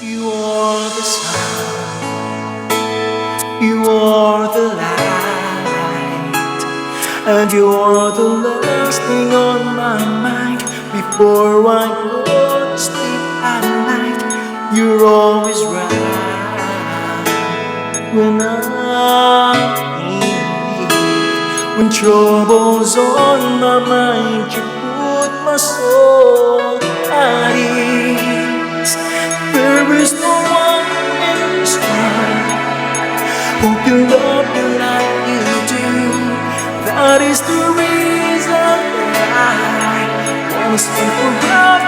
You are the sun, you are the light, and you are the last thing on my mind. Before I go to sleep at night, you're always right. When I'm in need, when trouble's on my mind, you put my soul at ease. There is no one in this world who can love you like you do. That is the reason that I wanna spend forever